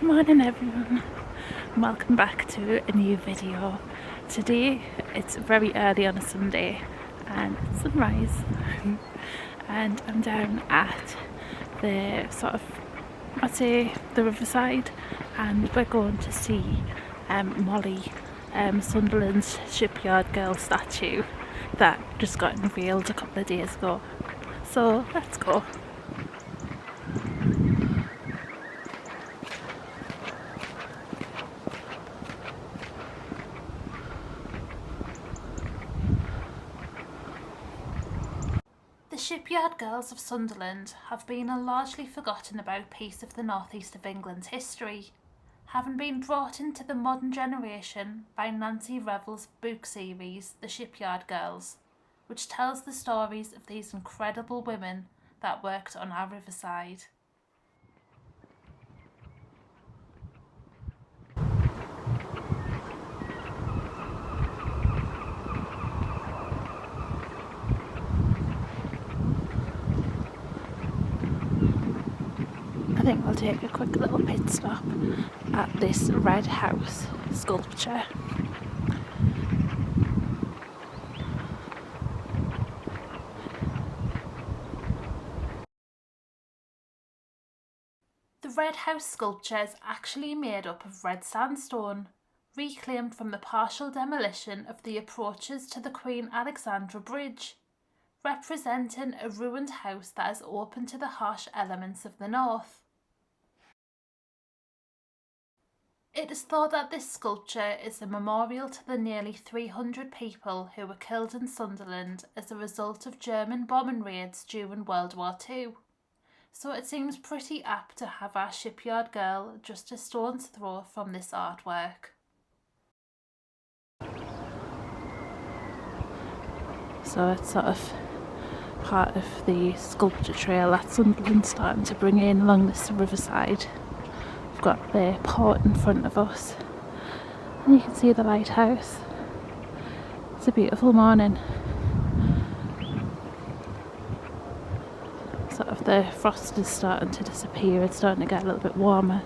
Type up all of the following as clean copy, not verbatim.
Morning everyone, welcome back to a new video. Today it's very early on a Sunday and it's sunrise and I'm down at the the riverside, and we're going to see Molly, Sunderland's Shipyard Girls statue that just got unveiled a couple of days ago. So let's go. The Shipyard Girls of Sunderland have been a largely forgotten about piece of the northeast of England's history, having been brought into the modern generation by Nancy Revells' book series The Shipyard Girls, which tells the stories of these incredible women that worked on our riverside. I think we'll take a quick little pit stop at this red house sculpture. The red house sculpture is actually made up of red sandstone, reclaimed from the partial demolition of the approaches to the Queen Alexandra Bridge, representing a ruined house that is open to the harsh elements of the north. It is thought that this sculpture is a memorial to the nearly 300 people who were killed in Sunderland as a result of German bombing raids during World War II. So it seems pretty apt to have our shipyard girl just a stone's throw from this artwork. So it's sort of part of the sculpture trail that Sunderland's starting to bring in along this riverside. We've got the port in front of us and you can see the lighthouse. It's a beautiful morning. Sort of the frost is starting to disappear, it's starting to get a little bit warmer.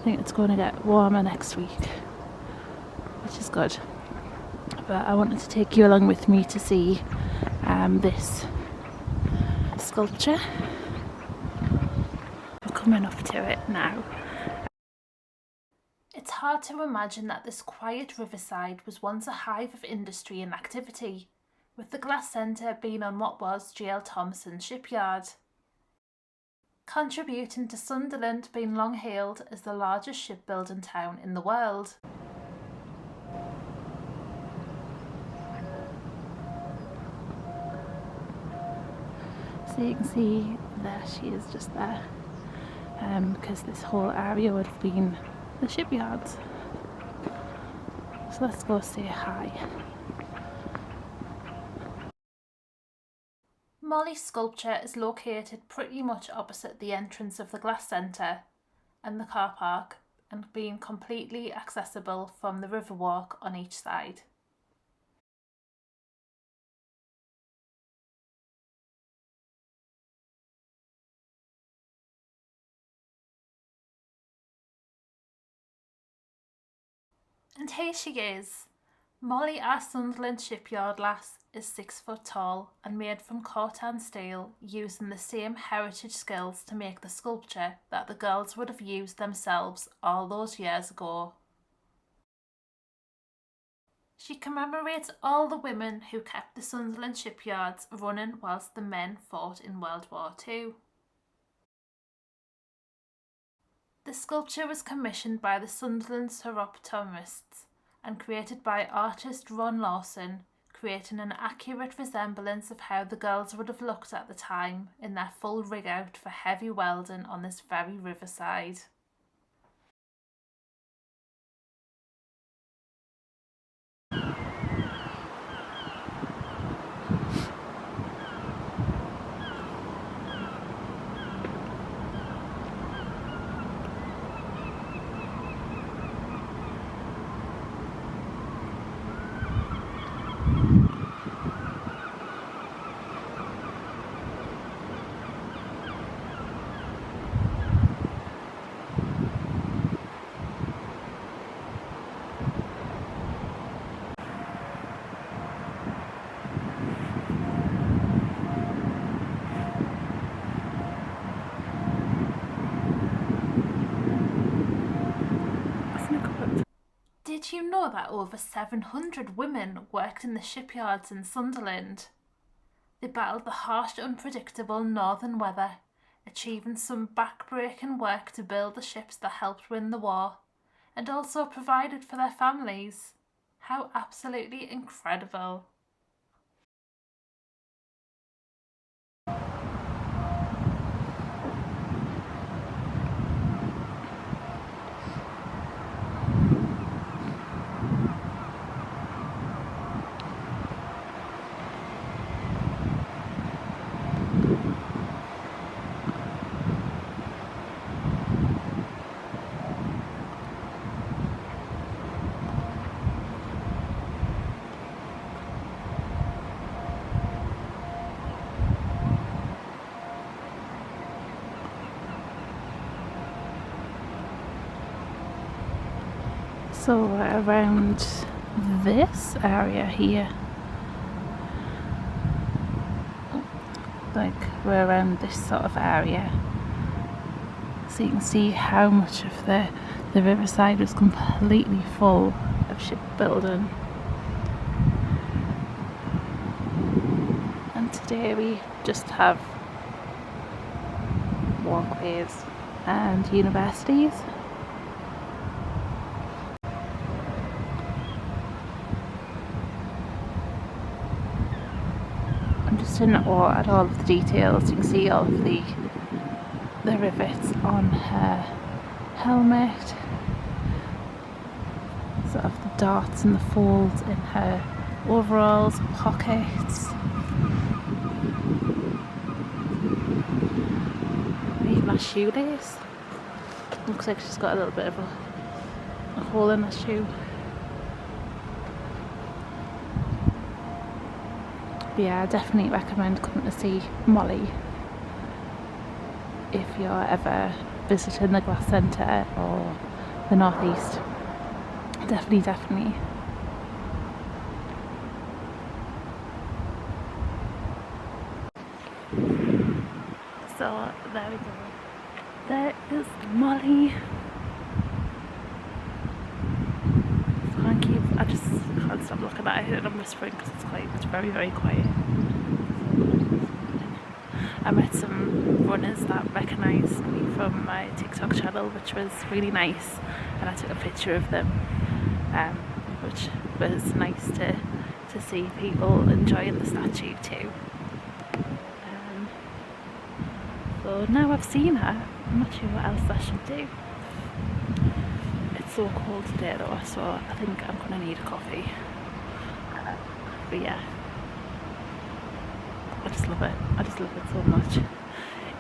I think it's going to get warmer next week, which is good. But I wanted to take you along with me to see this sculpture. We're coming up to it now. It's hard to imagine that this quiet riverside was once a hive of industry and activity, with the glass centre being on what was J.L. Thompson's shipyard, contributing to Sunderland being long hailed as the largest shipbuilding town in the world. So you can see there she is just there, because this whole area would have been the shipyards. So let's go say hi. Molly's sculpture is located pretty much opposite the entrance of the glass centre and the car park, and being completely accessible from the riverwalk on each side. And here she is. Molly, our Sunderland shipyard lass, is 6 foot tall and made from cortan steel, using the same heritage skills to make the sculpture that the girls would have used themselves all those years ago. She commemorates all the women who kept the Sunderland shipyards running whilst the men fought in World War II. The sculpture was commissioned by the Sunderland Soroptimists and created by artist Ron Lawson, creating an accurate resemblance of how the girls would have looked at the time in their full rig out for heavy welding on this very riverside. Did you know that over 700 women worked in the shipyards in Sunderland? They battled the harsh, unpredictable northern weather, achieving some back-breaking work to build the ships that helped win the war, and also provided for their families. How absolutely incredible! So around this area here, like we're around this sort of area, so you can see how much of the riverside was completely full of shipbuilding. And today we just have walkways and universities. I'm just in awe at all of the details. You can see all of the rivets on her helmet, sort of the darts and the folds in her overalls, pockets, even her shoelace. Looks like she's got a little bit of a hole in her shoe. But yeah, I definitely recommend coming to see Molly if you're ever visiting the Glass Centre or the Northeast. Definitely. So there we go. There is Molly. I just can't stop looking at it, and I'm whispering because it's very, very quiet. I met some runners that recognised me from my TikTok channel, which was really nice, and I took a picture of them, which was nice to see people enjoying the statue too. So now I've seen her, I'm not sure what else I should do. It's so cold today though, so I think I'm gonna need a coffee. But yeah, I just love it so much.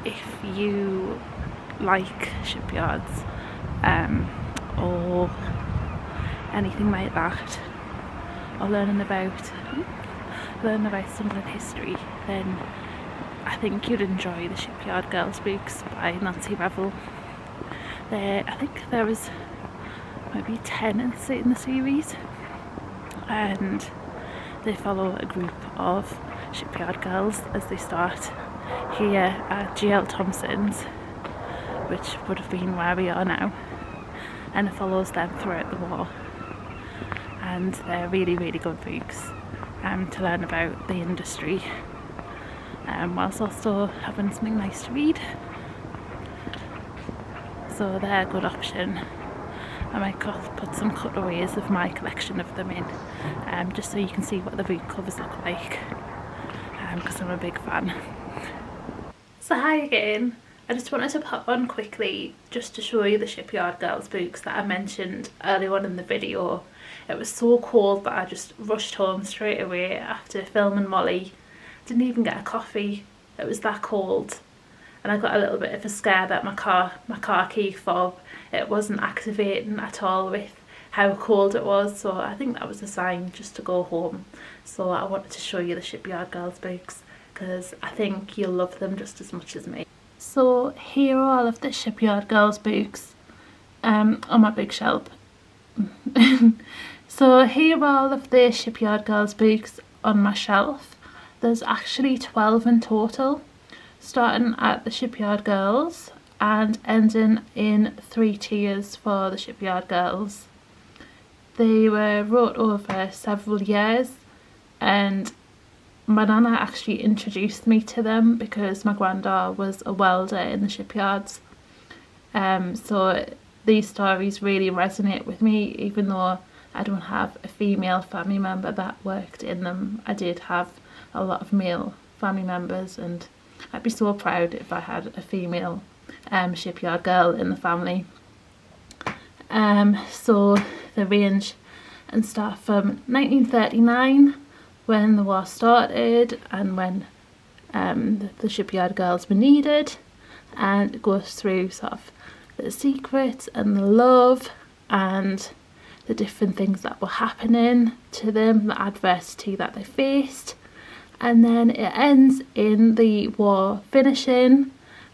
If you like shipyards or anything like that, or learning about Sunderland history, then I think you'd enjoy the Shipyard Girls books by Nancy Revells. I think there was maybe 10 in the series, and they follow a group of shipyard girls as they start here at GL Thompson's, which would have been where we are now, and it follows them throughout the war. And they're really, really good books to learn about the industry, whilst also having something nice to read. So they're a good option. I might put some cutaways of my collection of them in, just so you can see what the book covers look like, because I'm a big fan. So hi again. I just wanted to pop on quickly just to show you the Shipyard Girls books that I mentioned earlier on in the video. It was so cold that I just rushed home straight away after filming Molly. Didn't even get a coffee, it was that cold. And I got a little bit of a scare that my car key fob, it wasn't activating at all with how cold it was, so I think that was a sign just to go home. So I wanted to show you the Shipyard Girls books because I think you'll love them just as much as me. So here are all of the Shipyard Girls books on my bookshelf. So here are all of the Shipyard Girls books on my shelf. There's actually 12 in total, starting at the Shipyard Girls and ending in 3 tiers for the Shipyard Girls. They were wrought over several years, and my nana actually introduced me to them because my granddad was a welder in the shipyards. So these stories really resonate with me, even though I don't have a female family member that worked in them. I did have a lot of male family members, and I'd be so proud if I had a female shipyard girl in the family. So they range and start from 1939, when the war started and when the shipyard girls were needed, and it goes through sort of the secrets and the love and the different things that were happening to them, the adversity that they faced, and then it ends in the war finishing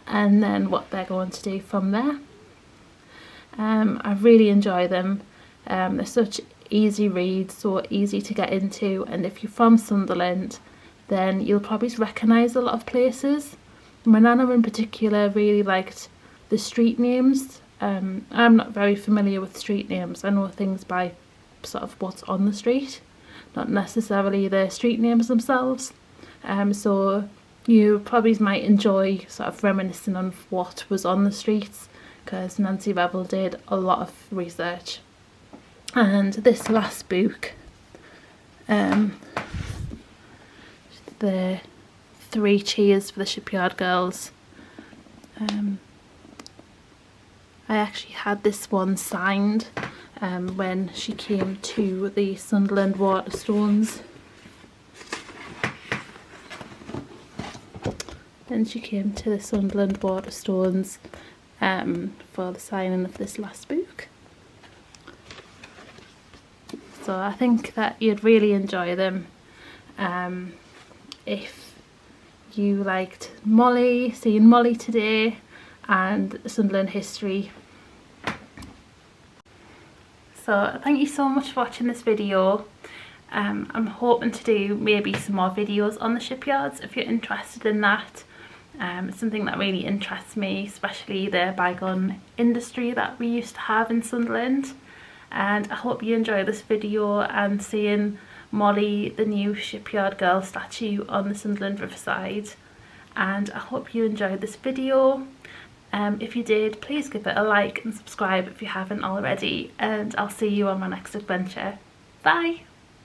and then what they're going to do from there. I really enjoy them. They're such easy reads, so easy to get into, and if you're from Sunderland then you'll probably recognise a lot of places. My nana in particular really liked the street names. I'm not very familiar with street names. I know things by sort of what's on the street, not necessarily the street names themselves. So you probably might enjoy sort of reminiscing on what was on the streets, because Nancy Revells did a lot of research. And this last book, the 3 Cheers for the Shipyard Girls, I actually had this one signed when she came to the Sunderland Waterstones. And she came to the Sunderland Waterstones for the signing of this last book. So I think that you'd really enjoy them if you liked Molly, seeing Molly today, and Sunderland history. So thank you so much for watching this video. I'm hoping to do maybe some more videos on the shipyards if you're interested in that. It's something that really interests me, especially the bygone industry that we used to have in Sunderland. And I hope you enjoy this video and seeing Molly, the new Shipyard Girl statue on the Sunderland riverside. And I hope you enjoyed this video. If you did, please give it a like and subscribe if you haven't already, and I'll see you on my next adventure. Bye!